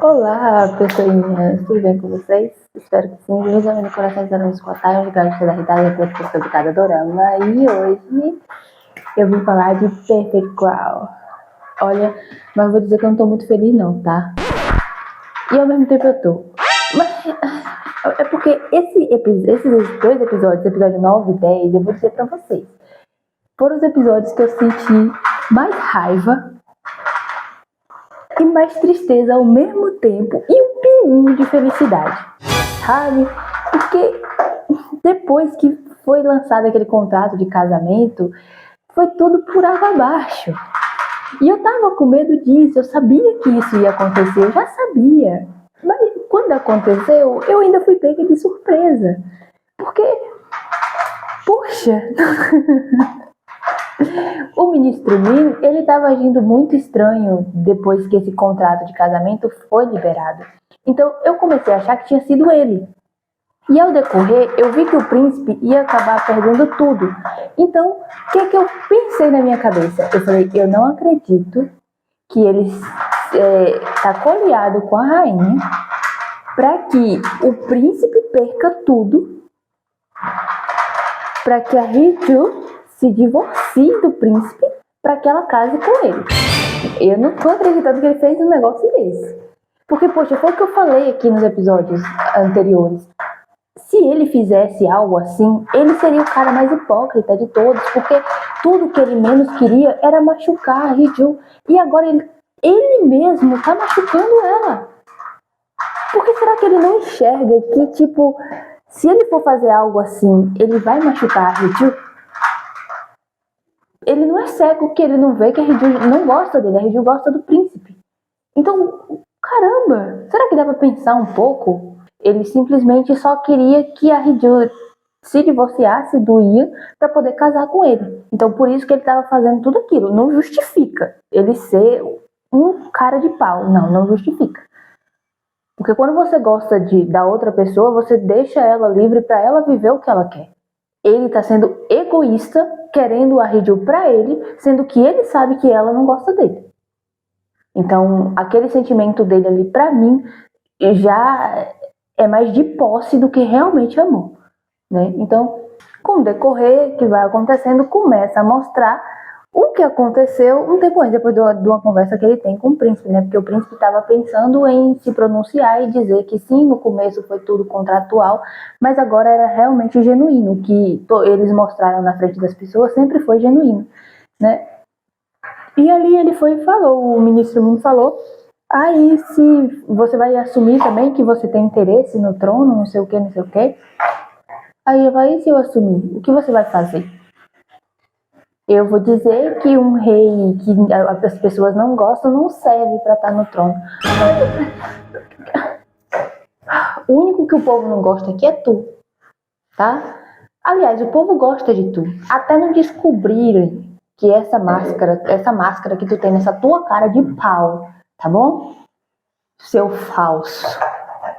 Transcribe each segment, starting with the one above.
Olá, pessoinhas, tudo bem com vocês? Espero que sim. Meus amigos corações eram escotar, eu gosto da risada depois de cada dorama. E hoje eu vim falar de Perfect Crown. Olha, mas vou dizer que eu não tô muito feliz não, tá? E ao mesmo tempo eu tô. Mas é porque esses dois episódios, episódio 9 e 10, eu vou dizer pra vocês, foram os episódios que eu senti mais raiva e mais tristeza ao mesmo tempo e um pinguinho de felicidade, sabe? Porque depois que foi lançado aquele contrato de casamento, foi tudo por água abaixo. E eu tava com medo disso, eu sabia que isso ia acontecer, eu já sabia. Mas quando aconteceu, eu ainda fui pega de surpresa. Porque, puxa... O ministro Min, ele estava agindo muito estranho depois que esse contrato de casamento foi liberado. Então eu comecei a achar que tinha sido ele. E ao decorrer, eu vi que o príncipe ia acabar perdendo tudo. Então, o que eu pensei na minha cabeça? Eu falei, eu não acredito que ele tá coleado com a rainha para que o príncipe perca tudo, para que a Hee-ju se divorcie do príncipe para que ela case com ele. Eu não tô acreditando que ele fez um negócio desse. Porque, poxa, foi o que eu falei aqui nos episódios anteriores. Se ele fizesse algo assim, ele seria o cara mais hipócrita de todos, porque tudo que ele menos queria era machucar a Hee-ju. E agora ele mesmo tá machucando ela. Por que será que ele não enxerga que, tipo, se ele for fazer algo assim, ele vai machucar a Hee-ju? Ele não é cego que ele não vê que a Hee-ju não gosta dele, a Hee-ju gosta do príncipe. Então, caramba, será que dá pra pensar um pouco? Ele simplesmente só queria que a Hee-ju se divorciasse do Ian para poder casar com ele. Então, por isso que ele estava fazendo tudo aquilo. Não justifica ele ser um cara de pau. Não justifica. Porque quando você gosta da outra pessoa, você deixa ela livre para ela viver o que ela quer. Ele tá sendo egoísta, querendo a Hee-ju pra ele, sendo que ele sabe que ela não gosta dele. Então, aquele sentimento dele ali, pra mim, já é mais de posse do que realmente amor, né? Então, com o decorrer que vai acontecendo, começa a mostrar o que aconteceu um tempo antes, depois de uma conversa que ele tem com o príncipe, né? Porque o príncipe estava pensando em se pronunciar e dizer que sim, no começo foi tudo contratual, mas agora era realmente genuíno. O que eles mostraram na frente das pessoas sempre foi genuíno, né? E ali ele foi e falou, o ministro Min falou, aí se você vai assumir também que você tem interesse no trono, não sei o que. Aí eu falei, e se eu assumir, o que você vai fazer? Eu vou dizer que um rei que as pessoas não gostam não serve para estar no trono. O único que o povo não gosta aqui é tu, tá? Aliás, o povo gosta de tu. Até não descobrirem que essa máscara que tu tem nessa tua cara de pau, tá bom? Seu falso.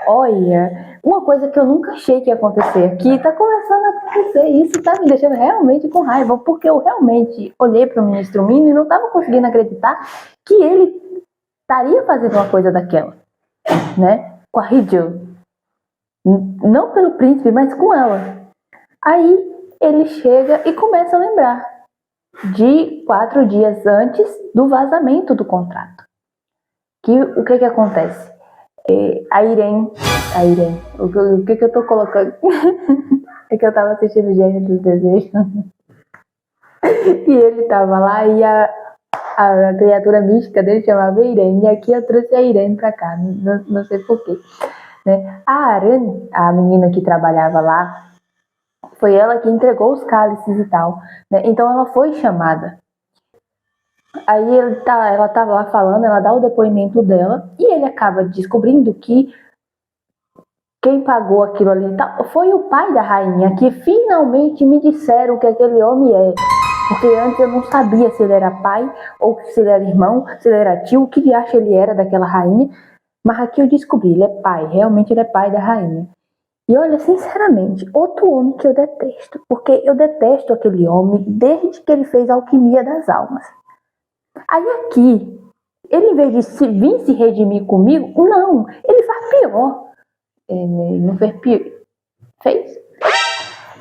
Olha, uma coisa que eu nunca achei que ia acontecer aqui, tá começando a acontecer. Isso tá me deixando realmente com raiva, porque eu realmente olhei para o ministro Min e não tava conseguindo acreditar que ele estaria fazendo uma coisa daquela, né? Com a Hee-ju. Não pelo príncipe, mas com ela. Aí ele chega e começa a lembrar de 4 dias antes do vazamento do contrato. O que acontece? A Irene, o que eu tô colocando? É que eu tava assistindo Gênio dos Desejos e ele tava lá e a criatura mística dele chamava Irene, e aqui eu trouxe a Irene pra cá, não sei porquê, né? A Aran, a menina que trabalhava lá, foi ela que entregou os cálices e tal, né? Então ela foi chamada. Aí ela tava lá falando, ela dá o depoimento dela e ele acaba descobrindo que quem pagou aquilo ali foi o pai da rainha, que finalmente me disseram que aquele homem é. Porque antes eu não sabia se ele era pai, ou se ele era irmão, se ele era tio, o que de acha ele era daquela rainha. Mas aqui eu descobri, ele é pai, realmente ele é pai da rainha. E olha, sinceramente, outro homem que eu detesto, porque eu detesto aquele homem desde que ele fez a Alquimia das Almas. Aí aqui, ele em vez de vir se redimir comigo, não, ele faz pior. Ele não fez pior. Fez?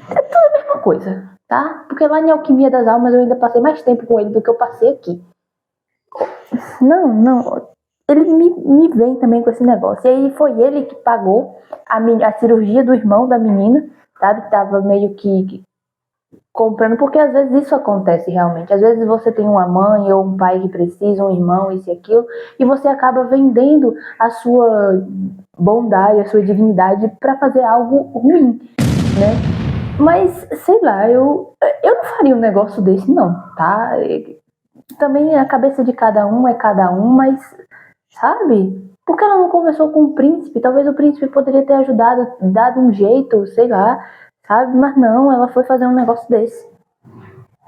É tudo a mesma coisa, tá? Porque lá em Alquimia das Almas eu ainda passei mais tempo com ele do que eu passei aqui. Não. Ele me vem também com esse negócio. E aí foi ele que pagou a cirurgia do irmão da menina, sabe? Tava meio que comprando, porque às vezes isso acontece realmente. Às vezes você tem uma mãe ou um pai que precisa, um irmão, isso e aquilo, e você acaba vendendo a sua bondade, a sua dignidade para fazer algo ruim, né? Mas, sei lá, eu não faria um negócio desse, não, tá? Também a cabeça de cada um é cada um, mas, sabe? Por que ela não conversou com o príncipe? Talvez o príncipe poderia ter ajudado, dado um jeito, sei lá, sabe? Mas não, ela foi fazer um negócio desse.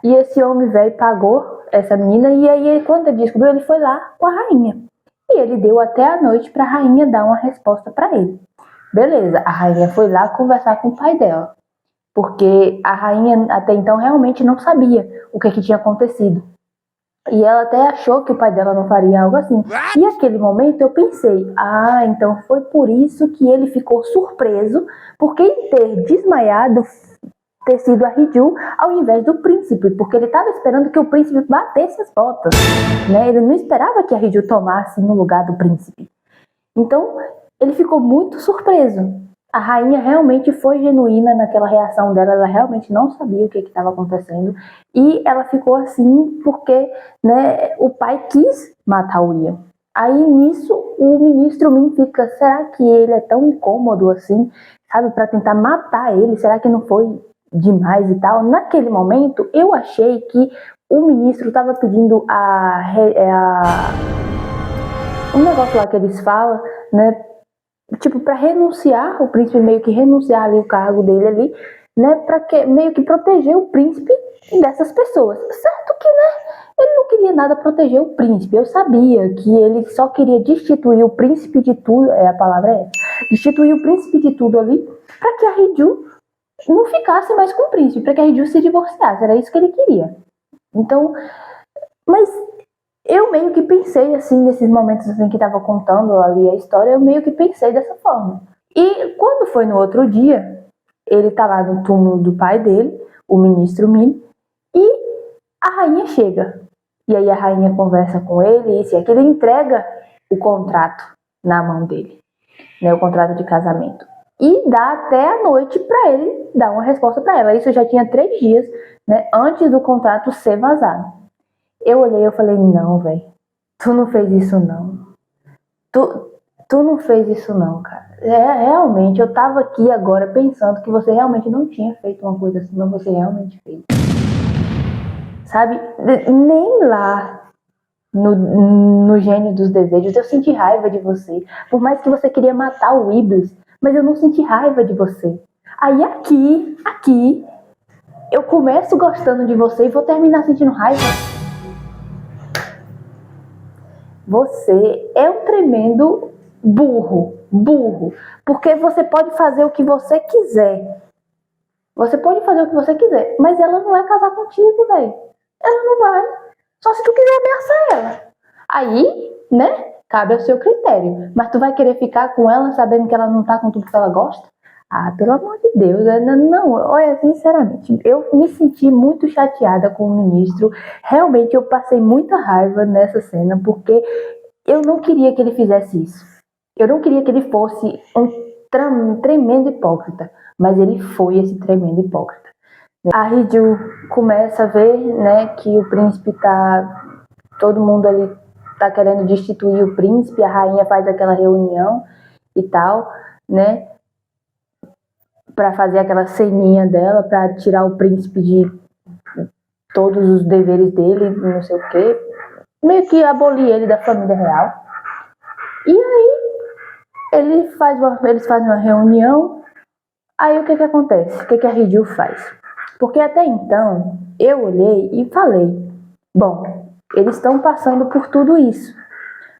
E esse homem velho pagou essa menina, e aí quando ele descobriu, ele foi lá com a rainha. E ele deu até a noite pra rainha dar uma resposta pra ele. Beleza, a rainha foi lá conversar com o pai dela. Porque a rainha até então realmente não sabia o que tinha acontecido. E ela até achou que o pai dela não faria algo assim. E naquele momento eu pensei, então foi por isso que ele ficou surpreso, porque em ter desmaiado ter sido a Hiju ao invés do príncipe, porque ele estava esperando que o príncipe batesse as botas, né? Ele não esperava que a Hiju tomasse no lugar do príncipe. Então ele ficou muito surpreso. A rainha realmente foi genuína naquela reação dela, ela realmente não sabia o que estava acontecendo, e ela ficou assim porque, né, o pai quis matar o Ian. Aí nisso o ministro Min fica, será que ele é tão incômodo assim, sabe, para tentar matar ele? Será que não foi demais e tal? Naquele momento eu achei que o ministro estava pedindo um negócio lá que eles falam, né, tipo, para renunciar, o príncipe meio que renunciar ali o cargo dele ali, né, para que meio que proteger o príncipe dessas pessoas. Certo que, né, ele não queria nada proteger o príncipe. Eu sabia que ele só queria destituir o príncipe de tudo, a palavra é essa, destituir o príncipe de tudo ali, para que a Hiju não ficasse mais com o príncipe, para que a Hiju se divorciasse. Era isso que ele queria. Então, mas eu meio que pensei assim, nesses momentos assim, que estava contando ali a história, eu meio que pensei dessa forma. E quando foi no outro dia, ele tá lá no túmulo do pai dele, o ministro Min, e a rainha chega. E aí a rainha conversa com ele, isso e aquilo, ele entrega o contrato na mão dele, né, o contrato de casamento. E dá até a noite para ele dar uma resposta para ela. Isso já tinha 3 dias, né, antes do contrato ser vazado. Eu olhei e eu falei, não, velho, tu não fez isso não. Tu não fez isso não, cara. Realmente, eu tava aqui agora pensando que você realmente não tinha feito uma coisa assim, mas você realmente fez. Sabe, nem lá no Gênio dos Desejos eu senti raiva de você. Por mais que você queria matar o Iblis, mas eu não senti raiva de você. Aí aqui, eu começo gostando de você e vou terminar sentindo raiva. Você é um tremendo burro, porque você pode fazer o que você quiser. Você pode fazer o que você quiser, mas ela não vai casar contigo, velho. Ela não vai. Só se tu quiser ameaçar ela. Aí, né, cabe ao seu critério. Mas tu vai querer ficar com ela sabendo que ela não tá com tudo que ela gosta? Pelo amor de Deus, não, olha, sinceramente, eu me senti muito chateada com o ministro. Realmente eu passei muita raiva nessa cena, porque eu não queria que ele fizesse isso. Eu não queria que ele fosse um tremendo hipócrita, mas ele foi esse tremendo hipócrita. A Hiju começa a ver, né, que o príncipe todo mundo ali tá querendo destituir o príncipe, a rainha faz aquela reunião e tal, né, para fazer aquela ceninha dela, para tirar o príncipe de todos os deveres dele, não sei o quê, meio que abolir ele da família real. E aí eles fazem uma reunião. Aí o que acontece? O que a Hiju faz? Porque até então eu olhei e falei, bom, eles estão passando por tudo isso,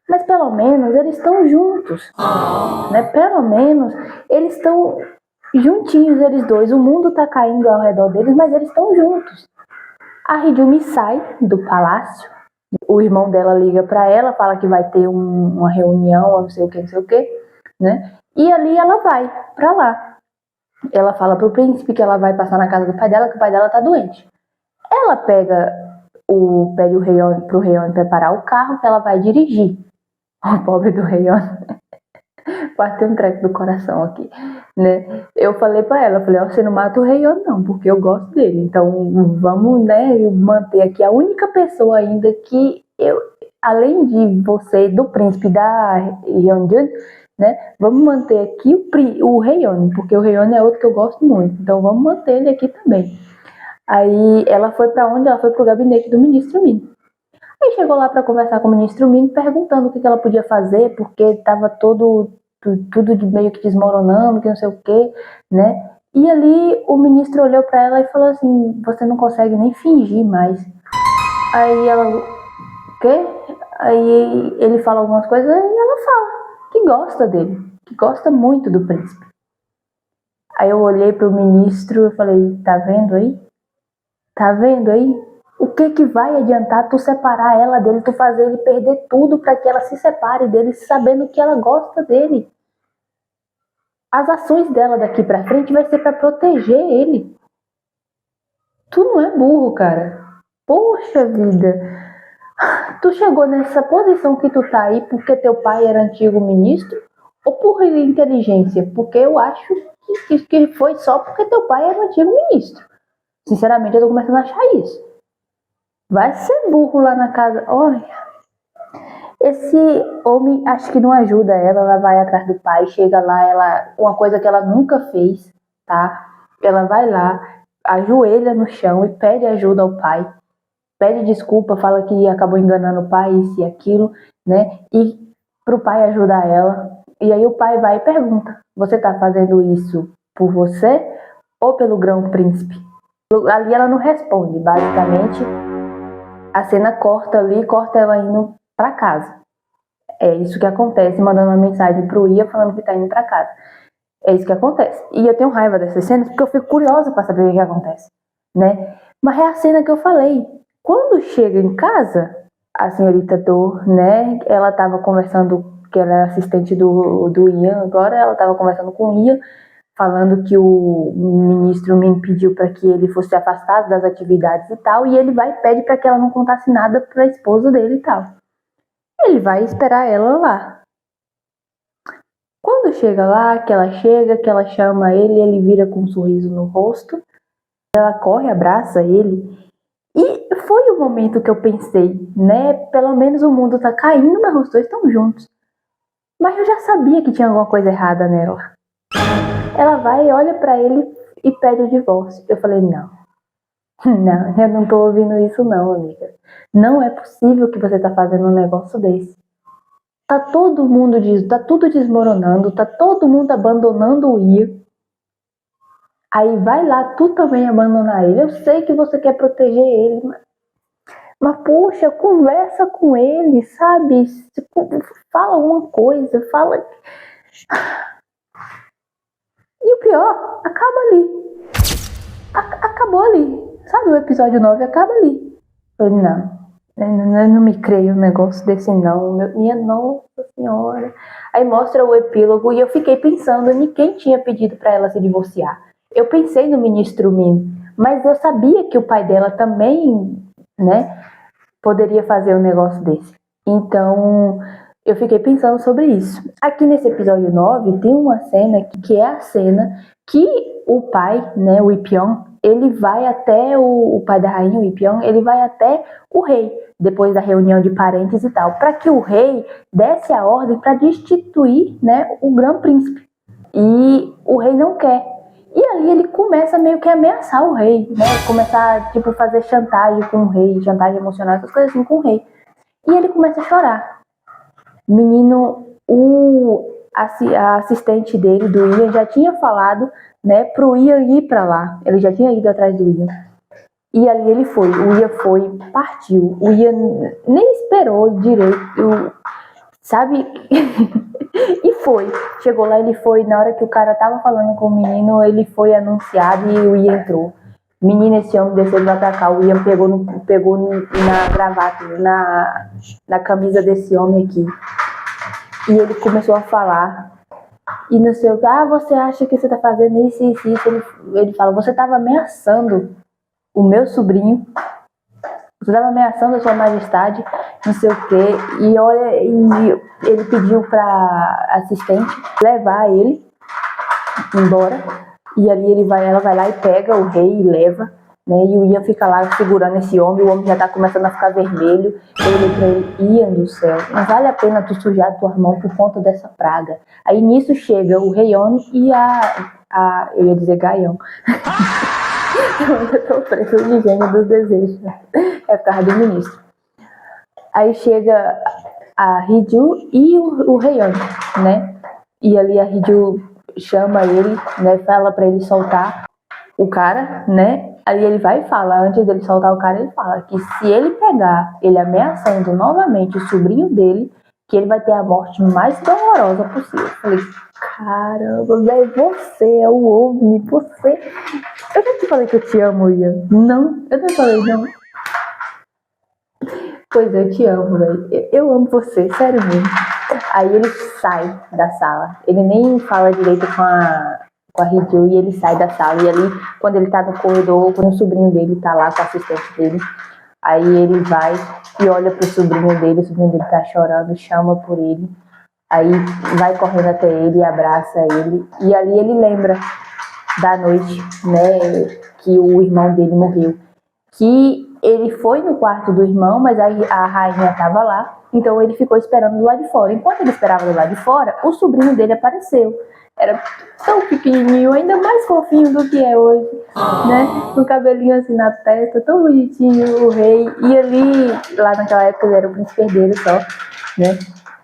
mas pelo menos eles estão juntos, né? Pelo menos eles estão juntinhos, eles dois. O mundo tá caindo ao redor deles, mas eles estão juntos. A Hiju me sai do palácio O irmão dela liga pra ela, fala que vai ter uma reunião, não sei o que, né? E ali ela vai pra lá. Ela fala pro príncipe que ela vai passar na casa do pai dela, que o pai dela tá doente. Ela pede o Heion pro Heion preparar o carro que ela vai dirigir. O pobre do Heion. Bateu um treco do coração aqui, né? Eu falei pra ela, você não mata o Heion não, porque eu gosto dele. Então vamos, né, manter aqui a única pessoa ainda que eu, além de você, do príncipe da Yeonjun, né? Vamos manter aqui o Heion, porque o Heion é outro que eu gosto muito. Então vamos manter ele aqui também. Aí ela foi pra onde? Ela foi pro gabinete do ministro Min. Aí chegou lá pra conversar com o ministro Min, perguntando o que ela podia fazer, porque tava tudo meio que desmoronando, que não sei o que, né? E ali o ministro olhou pra ela e falou assim, você não consegue nem fingir mais. Aí ela, o quê? Aí ele fala algumas coisas e ela fala que gosta dele, que gosta muito do príncipe. Aí eu olhei pro ministro e falei, tá vendo aí? Tá vendo aí? O que vai adiantar tu separar ela dele, tu fazer ele perder tudo pra que ela se separe dele, sabendo que ela gosta dele? As ações dela daqui pra frente vai ser pra proteger ele. Tu não é burro, cara. Poxa vida. Tu chegou nessa posição que tu tá aí porque teu pai era antigo ministro ou por inteligência? Porque eu acho que foi só porque teu pai era antigo ministro. Sinceramente, eu tô começando a achar isso. Vai ser burro lá na casa. Olha, esse homem acho que não ajuda ela. Ela vai atrás do pai, chega lá, uma coisa que ela nunca fez, tá? Ela vai lá, ajoelha no chão e pede ajuda ao pai. Pede desculpa, fala que acabou enganando o pai, isso e aquilo, né? E pro pai ajudar ela. E aí o pai vai e pergunta, você tá fazendo isso por você ou pelo grão-príncipe? Ali ela não responde, basicamente. A cena corta ela indo pra casa. É isso que acontece, mandando uma mensagem pro Ia falando que tá indo pra casa. É isso que acontece. E eu tenho raiva dessas cenas porque eu fico curiosa pra saber o que acontece, né? Mas é a cena que eu falei. Quando chega em casa, a senhorita Do, né? Ela tava conversando, que ela é assistente do Ian agora, ela tava conversando com o Ian, falando que o ministro me pediu para que ele fosse afastado das atividades e tal, e ele vai e pede para que ela não contasse nada para a esposa dele e tal. Ele vai esperar ela lá. Quando chega lá, que ela chama ele vira com um sorriso no rosto, ela corre, abraça ele, e foi o momento que eu pensei, né, pelo menos o mundo tá caindo, mas os dois estão juntos. Mas eu já sabia que tinha alguma coisa errada nela. Ela vai, olha pra ele e pede o divórcio. Eu falei, não, eu não tô ouvindo isso não, amiga. Não é possível que você tá fazendo um negócio desse. Tá tudo desmoronando, tá todo mundo abandonando o Ia. Aí vai lá, tu também abandonar ele. Eu sei que você quer proteger ele, mas poxa, conversa com ele, sabe? Fala alguma coisa, fala... E o pior, acaba ali. Acabou ali. Sabe, o episódio 9 acaba ali. Eu não me creio um negócio desse não. Minha nossa senhora. Aí mostra o epílogo e eu fiquei pensando em quem tinha pedido pra ela se divorciar. Eu pensei no ministro Min, mas eu sabia que o pai dela também, né, poderia fazer um negócio desse. Então, eu fiquei pensando sobre isso. Aqui nesse episódio 9 tem uma cena que é a cena que o pai, né, o Ipyeong, ele vai até o pai da rainha, o Ipyeong, ele vai até o rei, depois da reunião de parentes e tal, para que o rei desse a ordem para destituir, né, o grão-príncipe. E o rei não quer. E ali ele começa meio que a ameaçar o rei, né, começar, tipo, fazer chantagem com o rei, chantagem emocional, essas coisas assim com o rei. E ele começa a chorar. Menino, a assistente dele, do Ian, já tinha falado, né, pro Ian ir pra lá. Ele já tinha ido atrás do Ian. E ali ele foi. O Ian foi, partiu. O Ian nem esperou direito, sabe? E foi. Chegou lá, ele foi. Na hora que o cara tava falando com o menino, ele foi anunciado e o Ian entrou. Menina, esse homem desceu lá pra cá. O Ian pegou na gravata, na camisa desse homem aqui. E ele começou a falar. E não sei o que. Você acha que você tá fazendo isso e isso? Ele fala, você tava ameaçando o meu sobrinho. Você tava ameaçando a sua majestade. Não sei o que. E olha, ele pediu pra assistente levar ele embora. E ali ela vai lá e pega o rei e leva, né? E o Ian fica lá segurando esse homem, o homem já tá começando a ficar vermelho. Eu olhei pra ele, Ian do céu, não vale a pena tu sujar tuas mãos por conta dessa praga. Aí nisso chega o rei Oni e eu ia dizer Gaion. Eu ainda tô preso de gênio dos desejos. É por causa do ministro. Aí chega a Hiju e o rei Oni, né? E ali a Hiju chama ele, né, fala pra ele soltar o cara, né, aí ele vai e fala, antes dele soltar o cara, ele fala que se ele pegar ele ameaçando novamente o sobrinho dele, que ele vai ter a morte mais dolorosa possível. Eu falei, caramba, velho, você é o homem, você... Eu já te falei que eu te amo, Ian. Não, eu não falei, não. Pois eu te amo, velho. Eu amo você, sério mesmo. Aí ele sai da sala. Ele nem fala direito com a Hiju e ele sai da sala. E ali, quando ele tá no corredor, quando o sobrinho dele tá lá com o assistente dele, aí ele vai e olha pro sobrinho dele, o sobrinho dele tá chorando, chama por ele. Aí vai correndo até ele e abraça ele. E ali ele lembra da noite, né, que o irmão dele morreu. Que ele foi no quarto do irmão, mas a rainha estava lá, então ele ficou esperando do lado de fora. Enquanto ele esperava do lado de fora, o sobrinho dele apareceu. Era tão pequenininho, ainda mais fofinho do que é hoje, né? Com o cabelinho assim na testa, tão bonitinho, o rei. E ali, lá naquela época ele era o príncipe herdeiro só, né?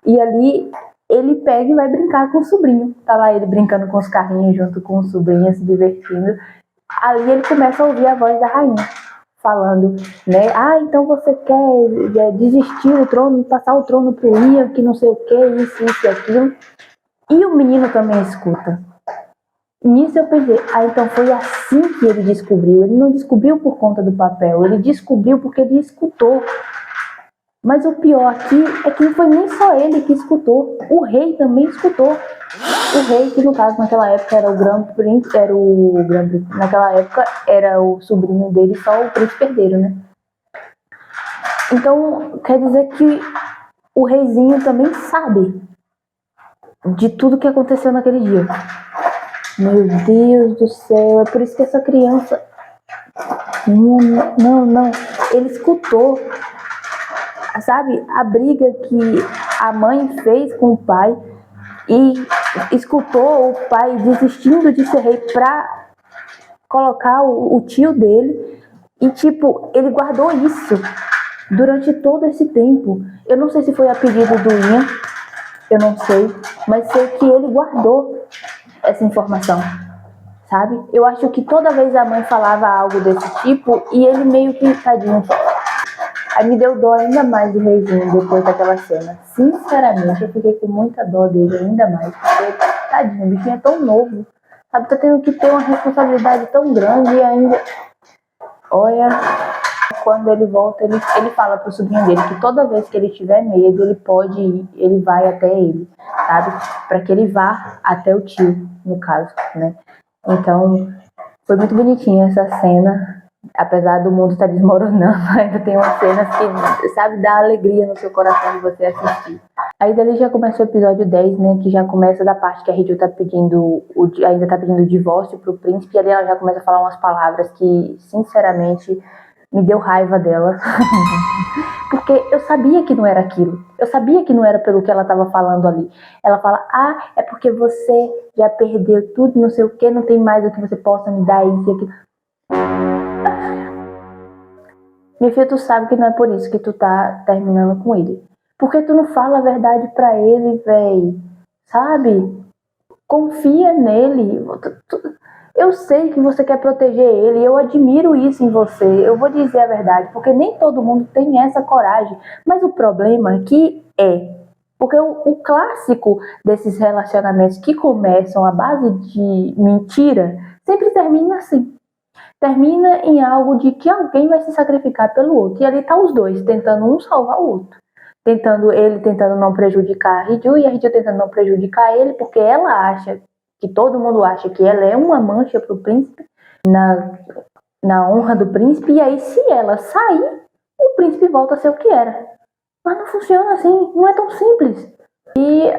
E ali ele pega e vai brincar com o sobrinho. Tá lá ele brincando com os carrinhos junto com o sobrinho, se divertindo. Ali ele começa a ouvir a voz da rainha falando, né? Então você quer desistir do trono, passar o trono pro Ian, que não sei o que, isso e aquilo. E o menino também escuta. Nisso eu pensei, então foi assim que ele descobriu. Ele não descobriu por conta do papel, ele descobriu porque ele escutou. Mas o pior aqui é que não foi nem só ele que escutou, o rei também escutou. O rei, que no caso naquela época era o Grande-Príncipe, naquela época era o sobrinho dele, só o príncipe herdeiro, né? Então, quer dizer que o reizinho também sabe de tudo que aconteceu naquele dia. Meu Deus do céu, é por isso que essa criança... Não, ele escutou, sabe, a briga que a mãe fez com o pai e escutou o pai desistindo de ser rei pra colocar o tio dele e tipo, ele guardou isso durante todo esse tempo. Eu não sei se foi a pedido do Ian, eu não sei, mas sei que ele guardou essa informação, sabe? Eu acho que toda vez a mãe falava algo desse tipo e ele meio que tadinho. Aí me deu dó ainda mais do reizinho depois daquela cena. Sinceramente, eu fiquei com muita dó dele ainda mais. Porque, tadinho, o bichinho é tão novo. Sabe, tá tendo que ter uma responsabilidade tão grande e ainda... Olha, quando ele volta, ele fala pro sobrinho dele que toda vez que ele tiver medo, ele pode ir, ele vai até ele, sabe? Pra que ele vá até o tio, no caso, né? Então, foi muito bonitinha essa cena. Apesar do mundo estar desmoronando, ainda tem umas cenas que, sabe, dá alegria no seu coração de você assistir. Aí dali já começa o episódio 10, né, que já começa da parte que a Hiju tá pedindo, ainda tá pedindo o divórcio pro príncipe, e ali ela já começa a falar umas palavras que, sinceramente, me deu raiva dela. Porque eu sabia que não era aquilo. Eu sabia que não era pelo que ela tava falando ali. Ela fala, é porque você já perdeu tudo, não sei o que, não tem mais o que você possa me dar, isso e aquilo. Minha filha, tu sabe que não é por isso que tu tá terminando com ele. Porque tu não fala a verdade pra ele, véi. Sabe? Confia nele. Eu sei que você quer proteger ele. Eu admiro isso em você. Eu vou dizer a verdade. Porque nem todo mundo tem essa coragem. Mas o problema aqui porque o clássico desses relacionamentos que começam à base de mentira sempre termina assim. termina em algo de que alguém vai se sacrificar pelo outro. E ali tá os dois, tentando um salvar o outro. Ele tentando não prejudicar a Hiju e a Hiju tentando não prejudicar ele, porque ela acha, que todo mundo acha que ela é uma mancha pro príncipe, na honra do príncipe, e aí se ela sair, o príncipe volta a ser o que era. Mas não funciona assim, não é tão simples. E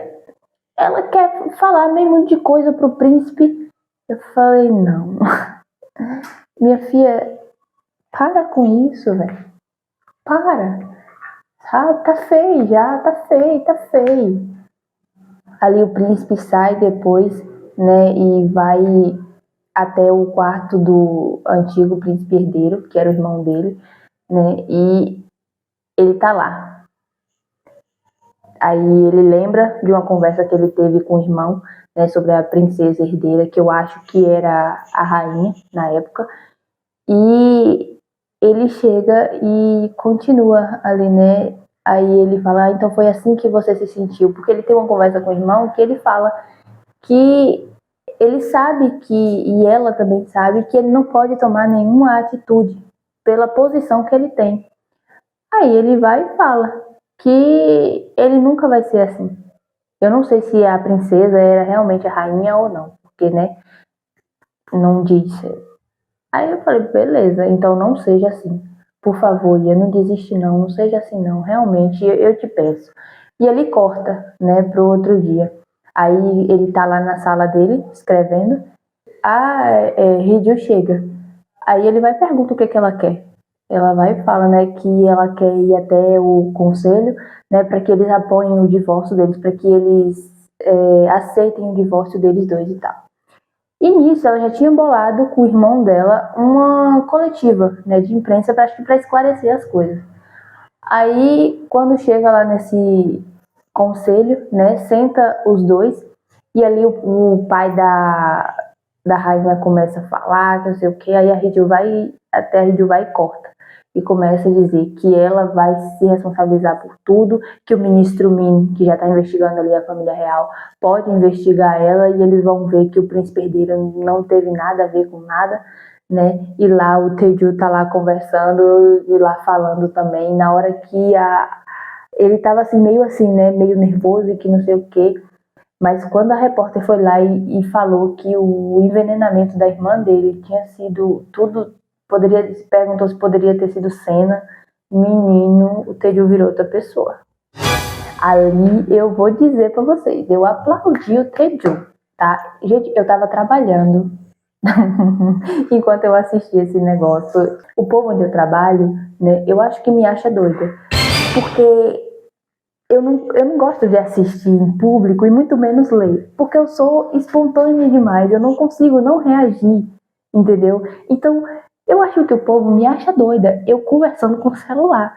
ela quer falar meio monte de coisa pro príncipe. Eu falei, não. Minha filha, para com isso, velho. Para. Tá feio já, tá feio. Ali o príncipe sai depois, né, e vai até o quarto do antigo príncipe herdeiro, que era o irmão dele, né, e ele tá lá. Aí ele lembra de uma conversa que ele teve com o irmão, né, sobre a princesa herdeira, que eu acho que era a rainha na época, e ele chega e continua ali, né? Aí ele fala, então foi assim que você se sentiu, porque ele tem uma conversa com o irmão que ele fala que ele sabe que, e ela também sabe, que ele não pode tomar nenhuma atitude pela posição que ele tem. Aí ele vai e fala que ele nunca vai ser assim. Eu não sei se a princesa era realmente a rainha ou não, porque, né, não disse. Aí eu falei, beleza, então não seja assim. Por favor, Ian, não desiste não seja assim não, realmente, eu te peço. E ele corta, né, pro outro dia. Aí ele tá lá na sala dele, escrevendo. Hideo chega. Aí ele vai e pergunta o que que ela quer. Ela vai e fala, né, que ela quer ir até o conselho, né, para que eles apoiem o divórcio deles, para que eles aceitem o divórcio deles dois e tal. E nisso ela já tinha bolado com o irmão dela uma coletiva, né, de imprensa para esclarecer as coisas. Aí quando chega lá nesse conselho, né, senta os dois e ali o pai da rainha começa a falar, não sei o que, aí a Hideo vai e corta. E começa a dizer que ela vai se responsabilizar por tudo, que o ministro Min, que já está investigando ali a família real, pode investigar ela e eles vão ver que o príncipe herdeiro não teve nada a ver com nada, né? E lá o Taeju tá lá conversando e lá falando também, na hora que ele tava assim, né, meio nervoso e que não sei o que, mas quando a repórter foi lá e falou que o envenenamento da irmã dele tinha sido tudo, perguntou se poderia ter sido cena, menino, o Taeju virou outra pessoa. Ali eu vou dizer pra vocês, eu aplaudi o Taeju, tá? Gente, eu tava trabalhando enquanto eu assistia esse negócio. O povo onde eu trabalho, né, eu acho que me acha doida, porque eu não gosto de assistir em público e muito menos ler, porque eu sou espontânea demais, eu não consigo não reagir, entendeu? Então, eu acho que o povo me acha doida, eu conversando com o celular.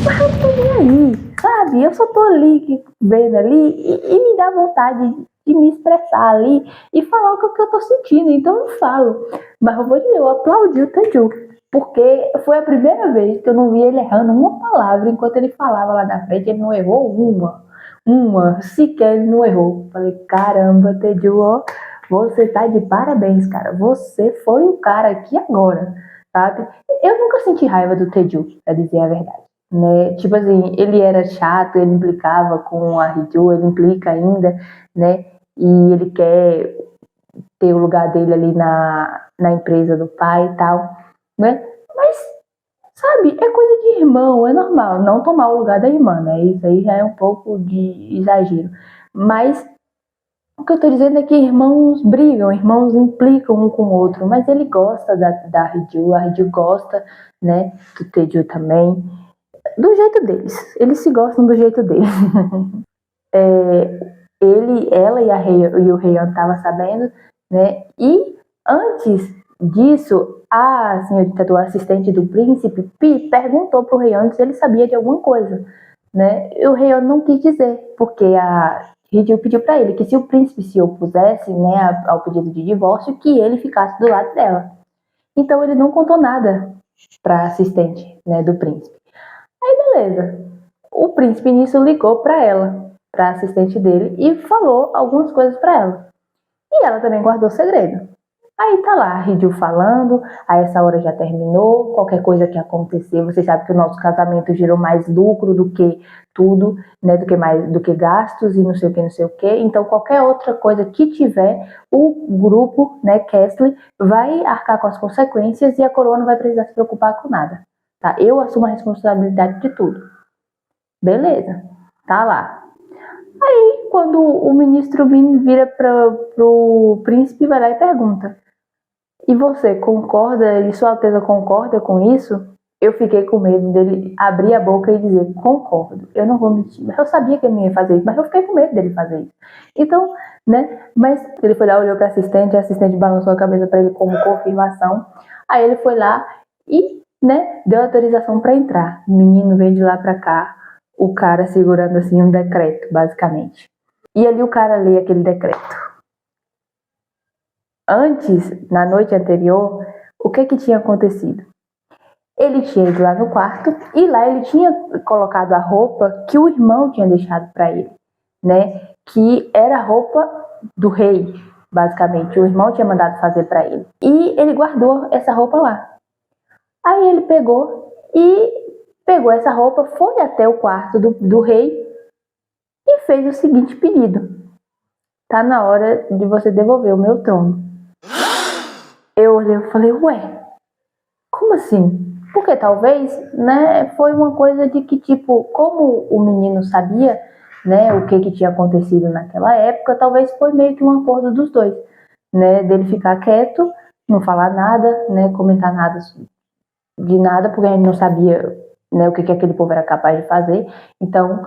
Mas eu não tô nem aí, sabe? Eu só tô ali, vendo ali, e me dá vontade de me expressar ali e falar o que eu tô sentindo, então eu falo. Mas eu vou dizer, eu aplaudi o Taeju, porque foi a primeira vez que eu não vi ele errando uma palavra enquanto ele falava lá na frente. Ele não errou sequer ele não errou. Falei, caramba, Taeju, ó, você tá de parabéns, cara. Você foi o cara aqui agora, sabe? Eu nunca senti raiva do Taeju, pra dizer a verdade, né? Tipo assim, ele era chato, ele implicava com a Hideo, ele implica ainda, né? E ele quer ter o lugar dele ali na empresa do pai e tal, né? Mas, sabe, é coisa de irmão, é normal não tomar o lugar da irmã, né? Isso aí já é um pouco de exagero. Mas o que eu tô dizendo é que irmãos brigam, irmãos implicam um com o outro, mas ele gosta da Hideo, a Hideo gosta, né, do Taeju também, do jeito deles. Eles se gostam do jeito deles. Ela e o Heian estavam sabendo, né? E antes disso, a senhorita do assistente do príncipe, Pi, perguntou pro Heian se ele sabia de alguma coisa, né? E o Heian não quis dizer, porque a Hideo pediu para ele que se o príncipe se opusesse, né, ao pedido de divórcio, que ele ficasse do lado dela. Então ele não contou nada para assistente, né, do príncipe. Aí beleza. O príncipe nisso ligou para ela, para assistente dele, e falou algumas coisas para ela. E ela também guardou segredo. Aí tá lá, Ridio falando, a essa hora já terminou, qualquer coisa que acontecer, você sabe que o nosso casamento gerou mais lucro do que tudo, né, do que gastos e não sei o que, não sei o que. Então qualquer outra coisa que tiver, o grupo, né, Kessler, vai arcar com as consequências e a coroa não vai precisar se preocupar com nada, tá? Eu assumo a responsabilidade de tudo. Beleza, tá lá. Aí quando o ministro vira pro príncipe, vai lá e pergunta: e você concorda, e Sua Alteza concorda com isso? Eu fiquei com medo dele abrir a boca e dizer, concordo, eu não vou mentir. Mas eu sabia que ele não ia fazer isso, mas eu fiquei com medo dele fazer isso. Então, né, mas ele foi lá, olhou para a assistente balançou a cabeça para ele como confirmação. Aí ele foi lá e, né, deu autorização para entrar. O menino veio de lá para cá, o cara segurando assim um decreto, basicamente. E ali o cara lê aquele decreto. Antes, na noite anterior, o que tinha acontecido? Ele tinha ido lá no quarto e lá ele tinha colocado a roupa que o irmão tinha deixado para ele, né? Que era a roupa do rei, basicamente. O irmão tinha mandado fazer para ele. E ele guardou essa roupa lá. Aí ele pegou essa roupa, foi até o quarto do rei e fez o seguinte pedido: tá na hora de você devolver o meu trono. Eu olhei e falei, ué, como assim? Porque talvez, né, foi uma coisa de que, tipo, como o menino sabia, né, o que tinha acontecido naquela época, talvez foi meio que um acordo dos dois, né, dele ficar quieto, não falar nada, né, comentar nada de nada, porque a gente não sabia, né, o que aquele povo era capaz de fazer. Então,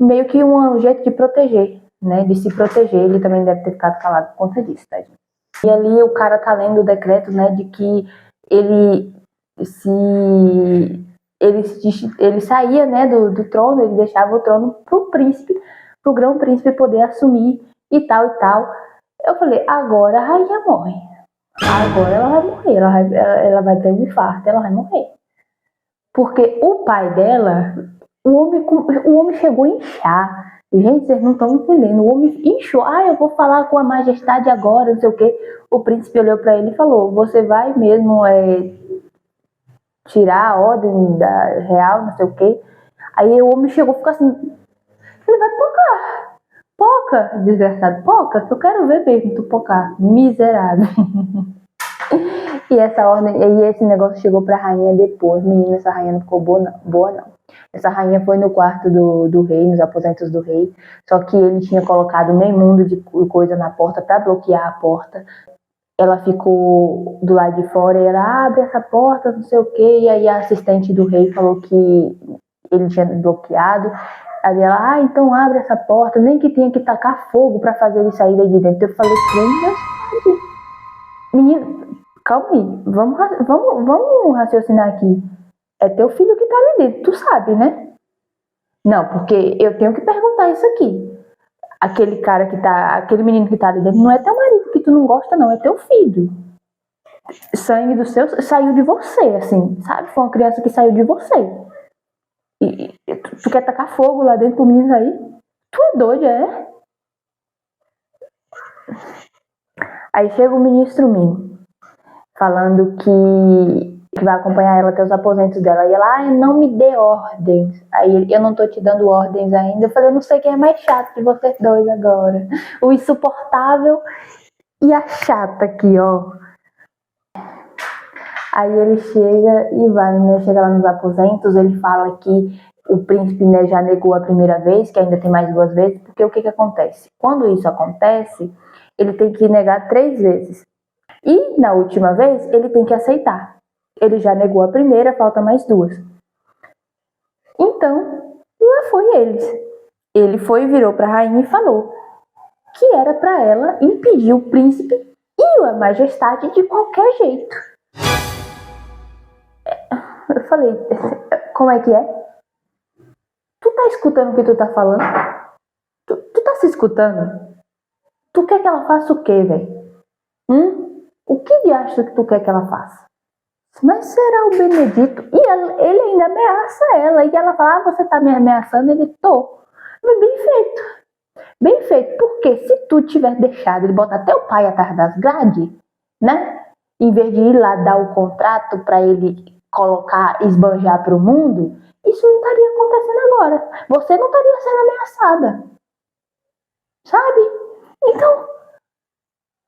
meio que um jeito de proteger, né, de se proteger. Ele também deve ter ficado calado por conta disso, tá, gente? E ali o cara tá lendo o decreto, né, de que ele saía, né, do trono, ele deixava o trono pro príncipe, pro grão-príncipe poder assumir e tal e tal. Eu falei, agora a rainha morre. Agora ela vai morrer, ela vai ter um infarto, ela vai morrer. Porque o pai dela, o homem chegou a inchar. Gente, vocês não estão entendendo. O homem inchou. Eu vou falar com a majestade agora, não sei o quê. O príncipe olhou para ele e falou, você vai mesmo tirar a ordem da real, não sei o quê. Aí o homem chegou e ficou assim, ele vai poca, desgraçado, poca, que eu quero ver mesmo tu pocar, miserável. E essa ordem, e esse negócio chegou pra rainha depois. Menina, essa rainha não ficou boa não. Essa rainha foi no quarto do rei, nos aposentos do rei, só que ele tinha colocado meio mundo de coisa na porta pra bloquear a porta. Ela ficou do lado de fora e ela abre essa porta, não sei o que, e aí a assistente do rei falou que ele tinha bloqueado. Aí ela, então abre essa porta, nem que tenha que tacar fogo pra fazer ele sair daí de dentro. Eu falei, menino, calma aí, vamos raciocinar aqui. É teu filho que tá ali dentro, tu sabe, né? Não, porque eu tenho que perguntar isso aqui. Aquele menino que tá ali dentro não é teu marido que tu não gosta, não, é teu filho. Sangue do seu saiu de você, assim, sabe? Foi uma criança que saiu de você. E tu quer tacar fogo lá dentro pro menino aí? Tu é doido, é? Aí chega o ministro Min, falando que vai acompanhar ela até os aposentos dela. E ela, não me dê ordens. Aí eu não tô te dando ordens ainda. Eu falei, eu não sei quem é mais chato de vocês dois agora. O insuportável e a chata aqui, ó. Aí ele chega e vai, né? Chega lá nos aposentos, ele fala que o príncipe, né, já negou a primeira vez, que ainda tem mais 2 vezes, porque o que acontece? Quando isso acontece, ele tem que negar 3 vezes. E na última vez, ele tem que aceitar. Ele já negou a primeira, falta mais 2. Então, lá foi eles. Ele foi, virou para a rainha e falou que era para ela impedir o príncipe e a majestade de qualquer jeito. Eu falei, como é que é? Tu tá escutando o que tu tá falando? Tu tá se escutando? Tu quer que ela faça o quê, velho? O que de acha que tu quer que ela faça? Mas será o Benedito? E ele ainda ameaça ela. E ela fala, você tá me ameaçando? Ele, tô. Mas bem feito. Bem feito. Porque se tu tiver deixado ele botar teu pai atrás das grades, né? Em vez de ir lá dar o contrato para ele colocar, esbanjar para o mundo, isso não estaria acontecendo agora. Você não estaria sendo ameaçada. Sabe? Então,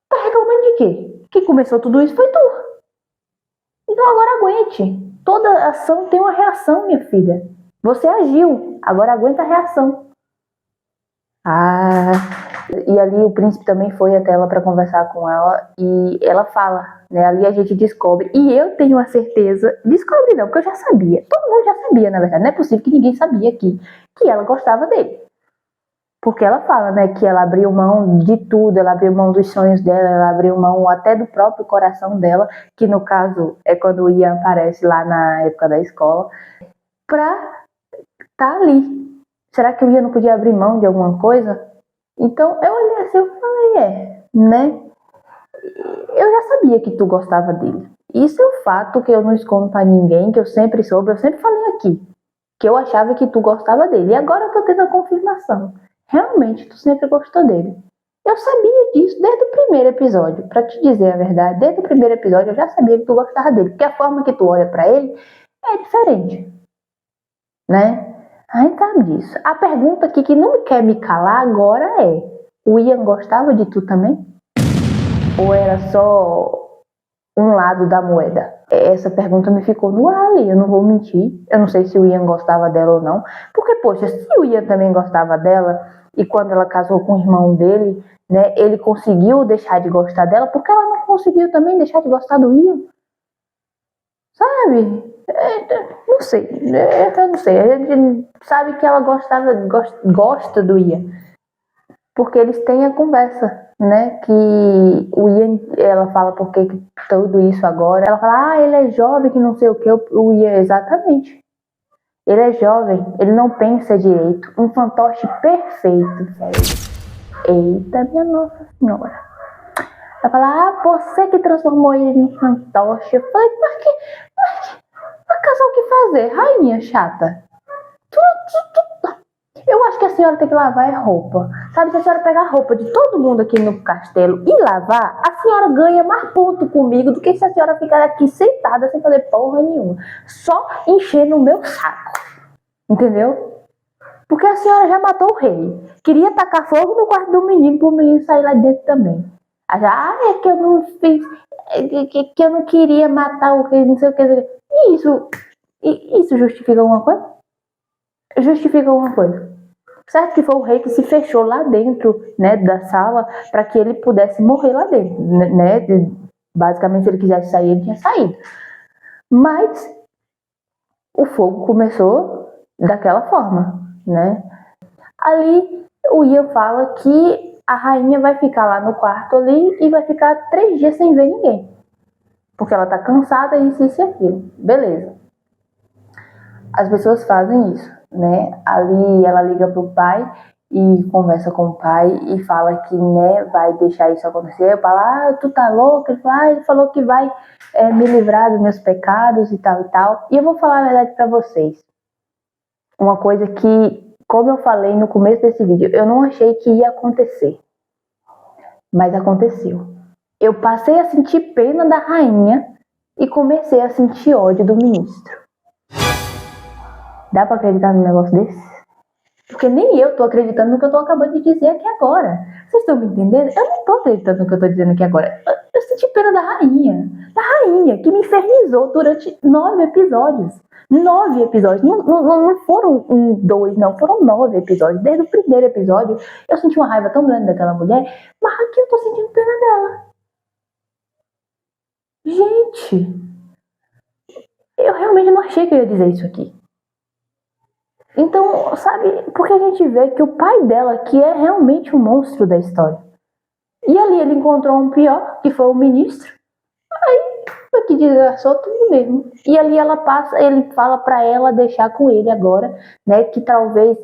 tá reclamando de quê? Quem começou tudo isso foi tu. Então agora aguente. Toda ação tem uma reação, minha filha. Você agiu, agora aguenta a reação. E ali o príncipe também foi até ela para conversar com ela e ela fala, né? Ali a gente descobre, e eu tenho a certeza, descobre não, porque eu já sabia, todo mundo já sabia, na verdade, não é possível que ninguém sabia aqui que ela gostava dele. Porque ela fala, né, que ela abriu mão de tudo, ela abriu mão dos sonhos dela, ela abriu mão até do próprio coração dela, que no caso é quando o Ian aparece lá na época da escola, pra estar ali. Será que o Ian não podia abrir mão de alguma coisa? Então eu olhei assim e falei, né? Eu já sabia que tu gostava dele. Isso é um fato que eu não escondo pra ninguém, que eu sempre soube, eu sempre falei aqui, que eu achava que tu gostava dele. E agora eu tô tendo a confirmação. Realmente, tu sempre gostou dele. Eu sabia disso desde o primeiro episódio. Pra te dizer a verdade, desde o primeiro episódio eu já sabia que tu gostava dele. Porque a forma que tu olha pra ele é diferente. Né? A gente sabe disso. A pergunta aqui que não quer me calar agora é: o Ian gostava de tu também? Ou era só um lado da moeda? Essa pergunta me ficou no ar ali, eu não vou mentir. Eu não sei se o Ian gostava dela ou não. Porque, poxa, se o Ian também gostava dela, e quando ela casou com o irmão dele, né, ele conseguiu deixar de gostar dela, porque ela não conseguiu também deixar de gostar do Ian? Sabe? Não sei. Eu não sei. A gente sabe que ela gosta do Ian. Porque eles têm a conversa, né? Que o Ian, ela fala por que tudo isso agora. Ela fala, ele é jovem, que não sei o que. O Ian, exatamente. Ele é jovem, ele não pensa direito. Um fantoche perfeito. Eita, minha Nossa Senhora. Ela fala, você que transformou ele em fantoche. Eu falei, mas que casal o que fazer? Rainha chata. Eu acho que a senhora tem que lavar a roupa. Sabe, se a senhora pegar a roupa de todo mundo aqui no castelo e lavar, a senhora ganha mais ponto comigo do que se a senhora ficar aqui sentada sem fazer porra nenhuma. Só enchendo o meu saco. Entendeu? Porque a senhora já matou o rei. Queria tacar fogo no quarto do menino pro menino sair lá dentro também. É que eu não fiz. Que eu não queria matar o rei, não sei o que. Isso justifica alguma coisa? Justifica alguma coisa. Certo que foi o rei que se fechou lá dentro, né, da sala para que ele pudesse morrer lá dentro, né? Basicamente, se ele quisesse sair, ele tinha saído. Mas o fogo começou daquela forma, né? Ali o Ian fala que a rainha vai ficar lá no quarto ali e vai ficar 3 dias sem ver ninguém. Porque ela tá cansada, isso e aquilo. Beleza. As pessoas fazem isso, né? Ali ela liga pro pai e conversa com o pai e fala que, né, vai deixar isso acontecer. Eu falo, tu tá louca? Ele fala, ele falou que vai me livrar dos meus pecados e tal e tal. E eu vou falar a verdade pra vocês. Uma coisa que, como eu falei no começo desse vídeo, eu não achei que ia acontecer. Mas aconteceu. Eu passei a sentir pena da rainha e comecei a sentir ódio do ministro. Dá pra acreditar num negócio desse? Porque nem eu tô acreditando no que eu tô acabando de dizer aqui agora. Vocês estão me entendendo? Eu não tô acreditando no que eu tô dizendo aqui agora. Eu senti pena da rainha. Da rainha, que me infernizou durante 9 episódios. 9 episódios. Não foram 1, 2, não. Foram 9 episódios. Desde o primeiro episódio, eu senti uma raiva tão grande daquela mulher, mas aqui eu tô sentindo pena dela. Gente, eu realmente não achei que eu ia dizer isso aqui. Então, sabe, porque a gente vê que o pai dela que é realmente um monstro da história. E ali ele encontrou um pior, que foi o ministro. Aí, foi que desgraçou tudo mesmo. E ali ele fala pra ela deixar com ele agora, né, que talvez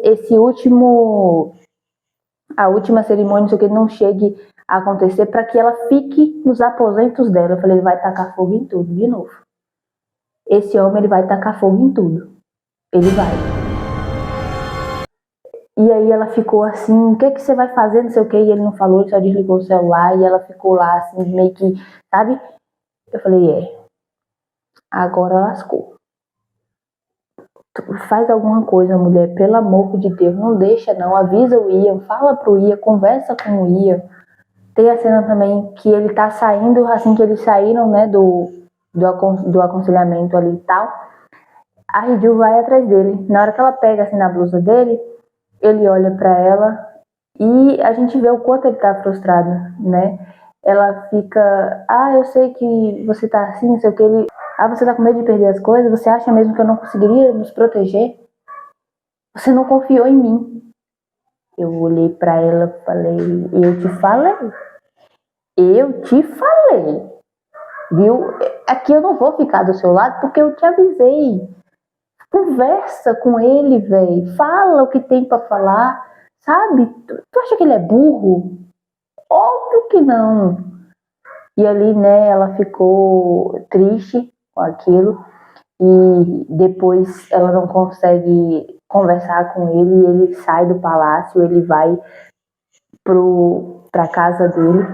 a última cerimônia, isso aqui não chegue a acontecer, pra que ela fique nos aposentos dela. Eu falei, ele vai tacar fogo em tudo, de novo. Esse homem, ele vai tacar fogo em tudo. Ele vai. E aí ela ficou assim, o que você vai fazer, não sei o que, e ele não falou, ele só desligou o celular, e ela ficou lá assim, meio que, sabe? Eu falei, agora lascou. Faz alguma coisa, mulher, pelo amor de Deus, não deixa não, avisa o Ian, fala pro Ian, conversa com o Ian. Tem a cena também que ele tá saindo, assim que eles saíram, né, do aconselhamento ali e tal, a Hiju vai atrás dele. Na hora que ela pega assim na blusa dele, ele olha pra ela e a gente vê o quanto ele tá frustrado, né? Ela fica, eu sei que você tá assim, não sei o que, você tá com medo de perder as coisas? Você acha mesmo que eu não conseguiria nos proteger? Você não confiou em mim. Eu olhei pra ela e falei, eu te falei, viu? Aqui eu não vou ficar do seu lado porque eu te avisei. Conversa com ele, velho. Fala o que tem pra falar, sabe? Tu acha que ele é burro? Óbvio que não. E ali, né, ela ficou triste com aquilo e depois ela não consegue conversar com ele, ele sai do palácio, ele vai pra casa dele.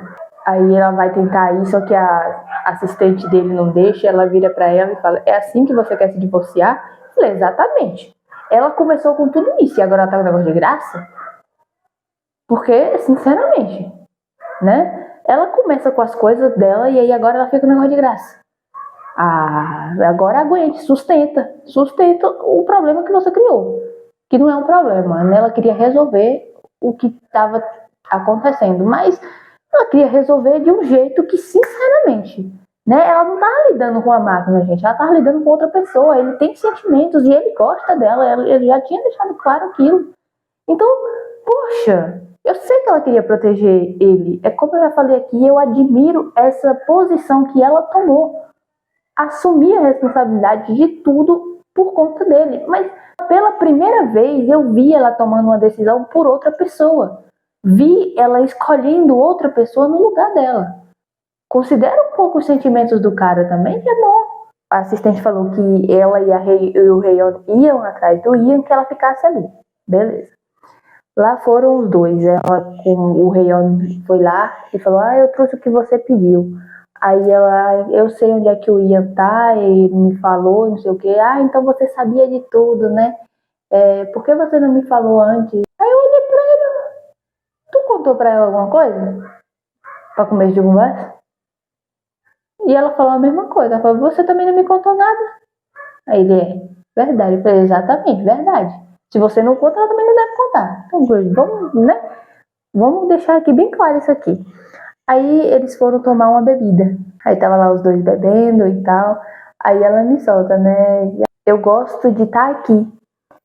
Aí ela vai tentar ir, só que a assistente dele não deixa, ela vira pra ela e fala, é assim que você quer se divorciar? Eu falei, exatamente. Ela começou com tudo isso e agora ela tá com negócio de graça? Porque, sinceramente, né? Ela começa com as coisas dela e aí agora ela fica com negócio de graça. Agora aguente, sustenta o problema que você criou, que não é um problema, né? Ela queria resolver o que estava acontecendo, mas ela queria resolver de um jeito que, sinceramente, né? Ela não estava lidando com a máquina, gente, ela estava lidando com outra pessoa, ele tem sentimentos e ele gosta dela, ele já tinha deixado claro aquilo. Então, poxa, eu sei que ela queria proteger ele, é como eu já falei aqui, eu admiro essa posição que ela tomou, assumir a responsabilidade de tudo por conta dele. Mas pela primeira vez eu vi ela tomando uma decisão por outra pessoa. Vi ela escolhendo outra pessoa no lugar dela. Considera um pouco os sentimentos do cara também, que é bom. A assistente falou que ela e o Rei-On iam atrás do Ian, que ela ficasse ali. Beleza. Lá foram os dois. Ela com o Rei-On foi lá e falou, eu trouxe o que você pediu. Aí eu sei onde é que o Ian tá, ele me falou, não sei o que. Então você sabia de tudo, né? Por que você não me falou antes? Aí eu olhei pra ele, tu contou pra ela alguma coisa? Pra começo de conversa? E ela falou a mesma coisa, ela falou, você também não me contou nada. Aí ele, verdade. Eu falei, exatamente, verdade. Se você não conta, ela também não deve contar. Então, vamos, né? Vamos deixar aqui bem claro isso aqui. Aí eles foram tomar uma bebida. Aí tava lá os dois bebendo e tal. Aí ela me solta, né? Eu gosto de estar aqui,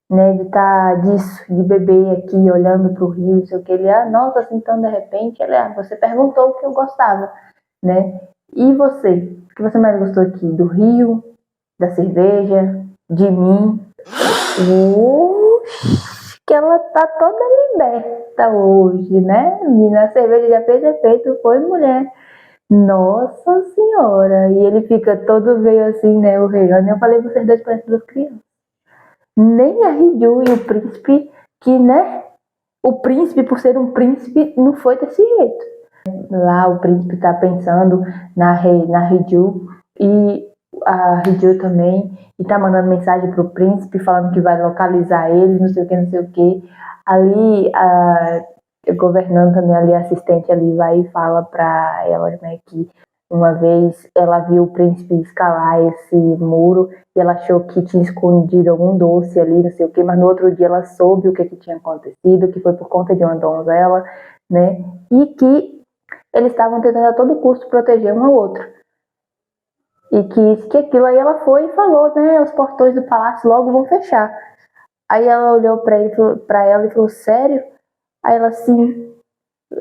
né? De estar disso, de beber aqui, olhando pro rio, não sei o que. Ele, nossa, assim, então de repente, ele, você perguntou o que eu gostava, né? E você? O que você mais gostou aqui? Do rio? Da cerveja? De mim? Que ela tá toda liberta hoje, né? Menina, a cerveja já fez efeito, foi mulher. Nossa senhora! E ele fica todo meio assim, né? O rei. Eu falei, vocês dois parecem duas crianças. Nem a Hiju e o príncipe, que, né? O príncipe, por ser um príncipe, não foi desse jeito. Lá o príncipe tá pensando na Hiju e a Hiju também, e tá mandando mensagem pro príncipe falando que vai localizar ele, não sei o que, não sei o que. Ali a governanta também, ali a assistente ali vai e fala pra ela, né, que uma vez ela viu o príncipe escalar esse muro e ela achou que tinha escondido algum doce ali, não sei o que, mas no outro dia ela soube o que tinha acontecido, que foi por conta de uma donzela, né, e que eles estavam tentando a todo custo proteger um ao outro. E que aquilo, aí ela foi e falou, né, os portões do palácio logo vão fechar. Aí ela olhou pra ela e falou, sério? Aí ela, sim.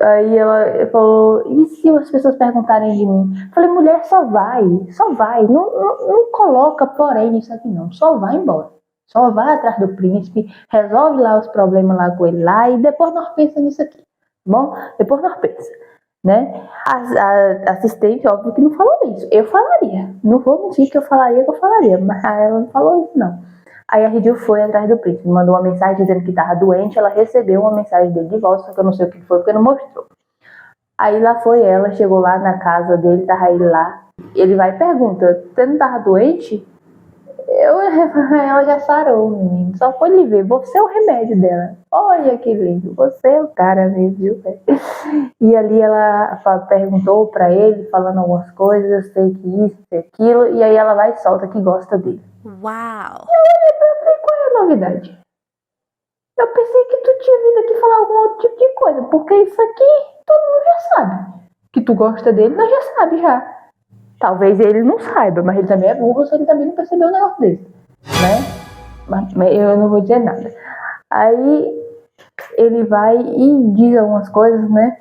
Aí ela falou, e se as pessoas perguntarem de mim? Falei, mulher, só vai. Não coloca porém nisso aqui não, só vai embora. Só vai atrás do príncipe, resolve lá os problemas lá com ele lá e depois nós pensamos nisso aqui. Bom, depois nós pensamos, né? A assistente, óbvio que não falou isso. Eu falaria. Não vou mentir que eu falaria, mas ela não falou isso, não. Aí a Ridio foi atrás do príncipe, mandou uma mensagem dizendo que estava doente, ela recebeu uma mensagem dele de volta, só que eu não sei o que foi porque não mostrou. Aí lá foi ela, chegou lá na casa dele, tava ele lá, ele vai e pergunta, você não tava doente? Ela já sarou, menino, só foi lhe ver, você é o remédio dela. Olha que lindo, você é o cara mesmo, viu? E ali ela perguntou pra ele, falando algumas coisas, eu sei que isso, que aquilo, e aí ela vai e solta que gosta dele. Uau! Eu olhei pra ela e falei, qual é a novidade? Eu pensei que tu tinha vindo aqui falar algum outro tipo de coisa, porque isso aqui todo mundo já sabe. Que tu gosta dele, nós já sabe já. Talvez ele não saiba, mas ele também é burro, se ele também não percebeu um negócio desse, né? Mas eu não vou dizer nada. Aí ele vai e diz algumas coisas, né?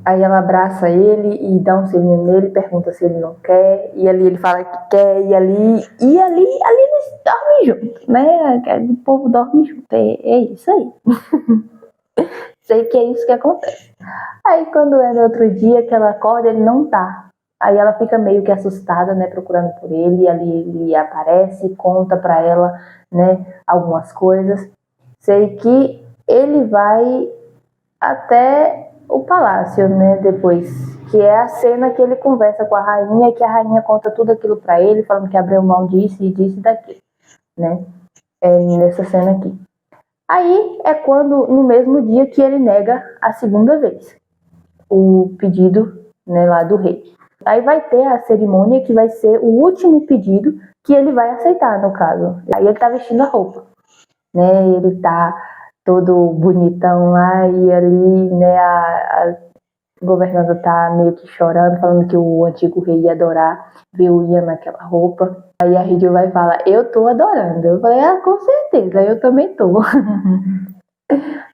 Aí ela abraça ele e dá um selinho nele, pergunta se ele não quer, e ali ele fala que quer, e ali eles dormem juntos, né? O povo dorme junto, é isso aí. Sei que é isso que acontece. Aí quando é no outro dia que ela acorda, ele não tá. Aí ela fica meio que assustada, né, procurando por ele, e ali ele aparece, conta pra ela, né, algumas coisas. Sei que ele vai até o palácio, né, depois, que é a cena que ele conversa com a rainha, que a rainha conta tudo aquilo pra ele, falando que abriu mão disso e disso e daquilo, né, nessa cena aqui. Aí é quando, no mesmo dia, que ele nega a segunda vez o pedido, né, lá do rei. Aí vai ter a cerimônia que vai ser o último pedido que ele vai aceitar, no caso. Aí ele tá vestindo a roupa, né, ele tá todo bonitão lá e ali, né, a governanta tá meio que chorando, falando que o antigo rei ia adorar ver o Ian naquela roupa. Aí a Ridio vai falar, eu tô adorando. Eu falei, com certeza, eu também tô.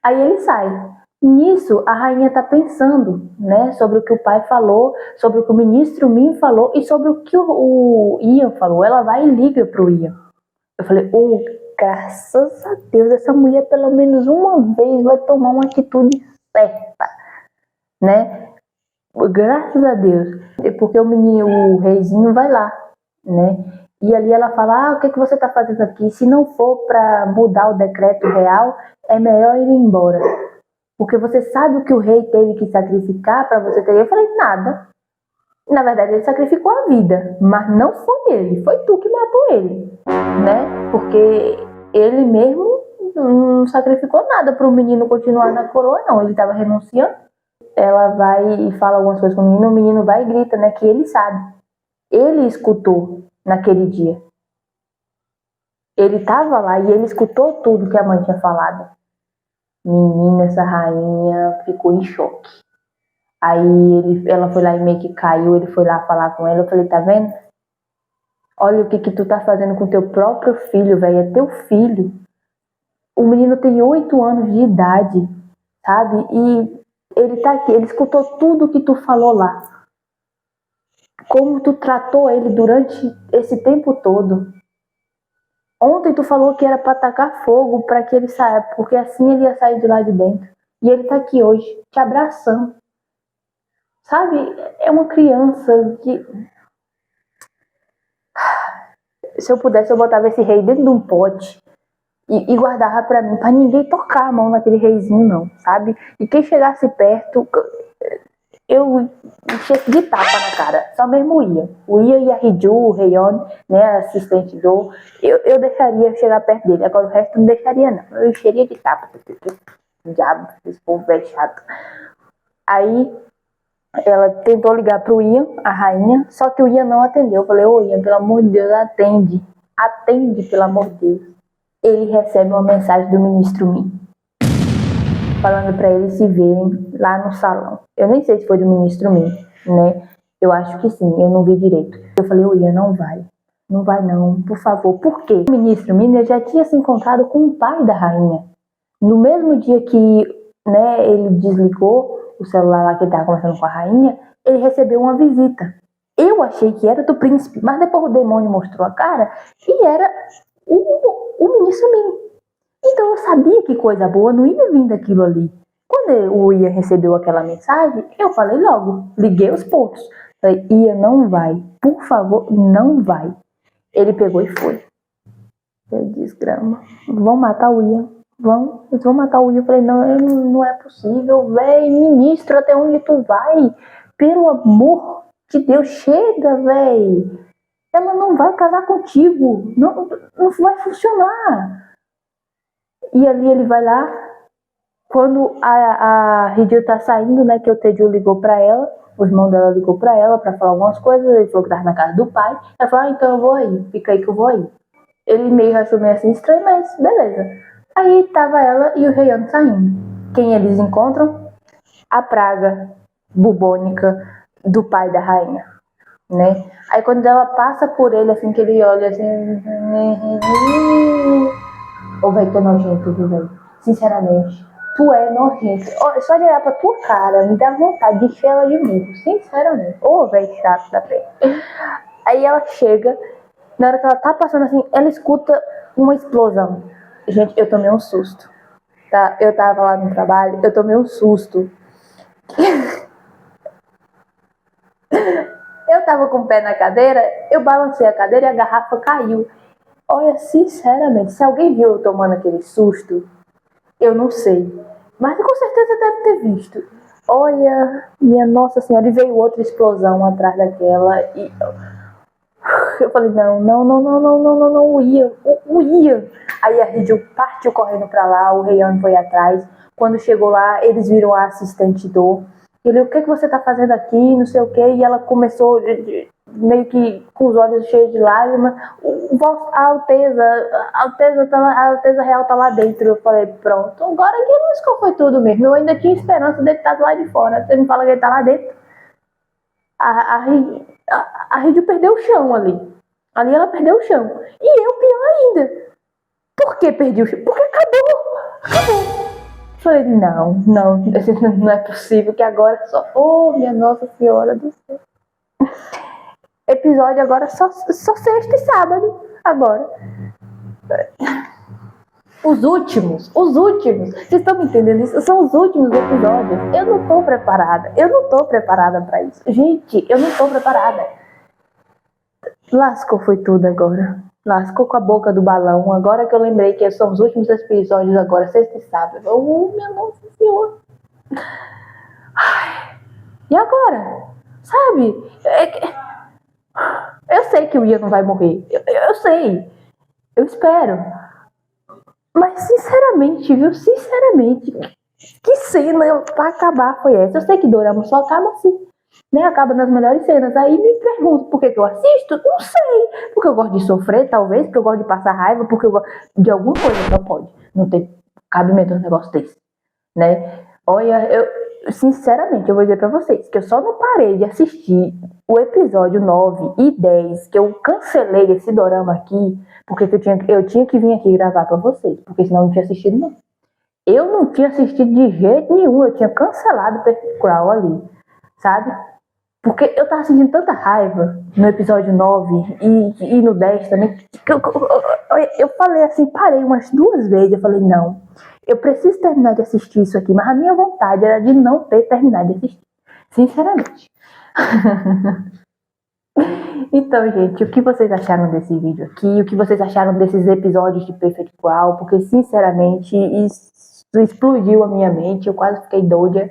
Aí ele sai. Nisso, a rainha tá pensando, né, sobre o que o pai falou, sobre o que o ministro Min falou e sobre o que o Ian falou. Ela vai e liga pro Ian. Eu falei, graças a Deus, essa mulher pelo menos uma vez vai tomar uma atitude certa, né? Graças a Deus. Porque o reizinho vai lá, né? E ali ela fala, o que você tá fazendo aqui? Se não for para mudar o decreto real, é melhor ir embora. Porque você sabe o que o rei teve que sacrificar para você ter. Eu falei, nada. Na verdade, ele sacrificou a vida, mas não foi ele, foi tu que matou ele, né? Porque ele mesmo não sacrificou nada para o menino continuar na coroa, não. Ele estava renunciando. Ela vai e fala algumas coisas com o menino vai e grita, né? Que ele sabe. Ele escutou naquele dia. Ele estava lá e ele escutou tudo que a mãe tinha falado. Menina, essa rainha ficou em choque. Aí ela foi lá e meio que caiu, ele foi lá falar com ela. Eu falei, tá vendo? Olha o que tu tá fazendo com teu próprio filho, velho. É teu filho. O menino tem 8 anos de idade, sabe? E ele tá aqui, ele escutou tudo que tu falou lá. Como tu tratou ele durante esse tempo todo. Ontem tu falou que era pra tacar fogo pra que ele saia, porque assim ele ia sair de lá de dentro. E ele tá aqui hoje, te abraçando. Sabe? É uma criança que... Se eu pudesse, eu botava esse rei dentro de um pote e guardava pra mim, pra ninguém tocar a mão naquele reizinho, não, sabe? E quem chegasse perto, eu enchesse de tapa na cara. Só mesmo ia. O Ia e a Hiju, o Reion, né, a assistente do... Eu deixaria chegar perto dele. Agora o resto não deixaria, não. Eu encheria de tapa. Diabo, esse povo é chato. Aí ela tentou ligar pro Ian, a rainha, só que o Ian não atendeu. Eu falei, Ian, pelo amor de Deus, atende. Atende, pelo amor de Deus. Ele recebe uma mensagem do ministro Min, falando pra eles se verem lá no salão. Eu nem sei se foi do ministro Min, né? Eu acho que sim, eu não vi direito. Eu falei, Ian, não vai. Não vai não, por favor. Por quê? O ministro Min já tinha se encontrado com o pai da rainha. No mesmo dia que, né, ele desligou o celular lá que ele estava conversando com a rainha, ele recebeu uma visita. Eu achei que era do príncipe, mas depois o demônio mostrou a cara e era o ministro Min. Então eu sabia que coisa boa não ia vir daquilo ali. Quando o Ian recebeu aquela mensagem, eu falei logo, liguei os pontos. Falei, Ian, não vai, por favor, não vai. Ele pegou e foi. Desgrama. Vão matar o Ian. Eles vão matar o Ian. Eu falei, não é possível, véi. Ministro, até onde tu vai? Pelo amor de Deus, chega, véi. Ela não vai casar contigo. Não vai funcionar. E ali ele vai lá. Quando a Hideo tá saindo, né, que o Teju ligou pra ela, o irmão dela ligou pra ela pra falar algumas coisas, ele falou que tava na casa do pai. Ela falou, então eu vou aí, fica aí que eu vou aí. Ele meio achou meio assim estranho, mas beleza. Aí tava ela e o Heian saindo. Quem eles encontram? A praga bubônica do pai da rainha, né? Aí quando ela passa por ele, assim, que ele olha assim... Ô, velho, tu é nojento, viu, velho? Sinceramente, tu é nojento. Só de olhar pra tua cara, me dá vontade de encher ela de murro. Sinceramente. Ô, velho, chato da pé. Aí ela chega, na hora que ela tá passando assim, ela escuta uma explosão. Gente, eu tomei um susto. Tá? Eu tava lá no trabalho, eu tomei um susto. Eu tava com o pé na cadeira, eu balancei a cadeira e a garrafa caiu. Olha, sinceramente, se alguém viu eu tomando aquele susto, eu não sei. Mas com certeza deve ter visto. Olha, minha Nossa Senhora, e veio outra explosão atrás daquela. E eu falei, não, o Ian. Aí a Hideo partiu correndo pra lá, o Heian foi atrás. Quando chegou lá, eles viram a assistente do. Ele, o que você tá fazendo aqui, não sei o que. E ela começou meio que com os olhos cheios de lágrimas. A Alteza Real tá lá dentro. Eu falei, pronto, agora que música foi tudo mesmo. Eu ainda tinha esperança dele estar lá de fora. Você me fala que ele tá lá dentro. A Hideo perdeu o chão ali. Ali ela perdeu o chão. E eu, pior ainda. Por que perdi o chão? Porque acabou. Falei, não é possível que agora só... Oh, minha Nossa Senhora do céu. Episódio agora só sexta e sábado. Agora. Os últimos. Vocês estão me entendendo isso? São os últimos episódios. Eu não tô preparada pra isso. Gente, eu não tô preparada. Lascou foi tudo agora. Lascou com a boca do balão. Agora que eu lembrei que são os últimos episódios agora, sexta e sábado. Oh, minha Nossa Senhora. Ai. E agora? Sabe? Eu sei que o Ian não vai morrer. Eu sei. Eu espero. Mas sinceramente, que cena pra acabar foi essa? Eu sei que Dorama só acaba assim. Né, acaba nas melhores cenas. Aí me pergunto por que eu assisto? Não sei. Porque eu gosto de sofrer, talvez. Porque eu gosto de passar raiva. Porque eu gosto de alguma coisa. Só pode. Não tem cabimento um negócio desse. Né? Olha, sinceramente, eu vou dizer pra vocês que eu só não parei de assistir o episódio 9 e 10, que eu cancelei esse dorama aqui, porque eu tinha que vir aqui gravar pra vocês. Porque senão eu não tinha assistido, não. Eu não tinha assistido de jeito nenhum. Eu tinha cancelado o Perfect Crown ali. Sabe? Porque eu tava sentindo tanta raiva no episódio 9 e no 10 também. Que eu falei assim, parei umas 2 vezes. Eu falei, não, eu preciso terminar de assistir isso aqui. Mas a minha vontade era de não ter terminado de assistir. Sinceramente. Então, gente, o que vocês acharam desse vídeo aqui? O que vocês acharam desses episódios de Perfect Crown? Porque, sinceramente, isso explodiu a minha mente. Eu quase fiquei doida.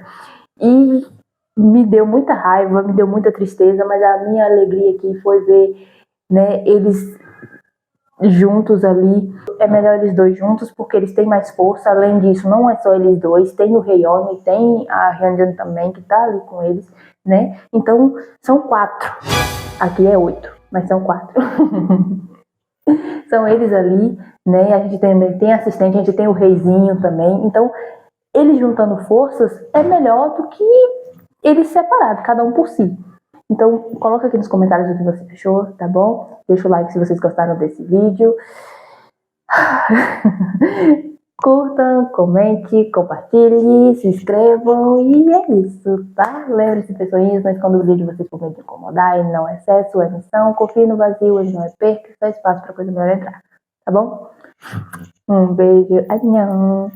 E me deu muita raiva, me deu muita tristeza, mas a minha alegria aqui foi ver, né, eles juntos ali. É melhor eles dois juntos porque eles têm mais força. Além disso, não é só eles dois, tem o Heion e tem a Hyunjin também que tá ali com eles, né? Então são 4. Aqui é 8, mas são 4. São eles ali, né? A gente também tem assistente, a gente tem o reizinho também. Então eles juntando forças é melhor do que eles separados, cada um por si. Então, coloca aqui nos comentários o que você achou, tá bom? Deixa o like se vocês gostaram desse vídeo. Curtam, comente, compartilhe, se inscrevam e é isso, tá? Lembre-se, pessoinhas, não esconda o vídeo de vocês por medo de incomodar, ele não é excesso, é missão, confie no vazio, ele não é perca, só espaço pra coisa melhor entrar, tá bom? Um beijo, 안녕.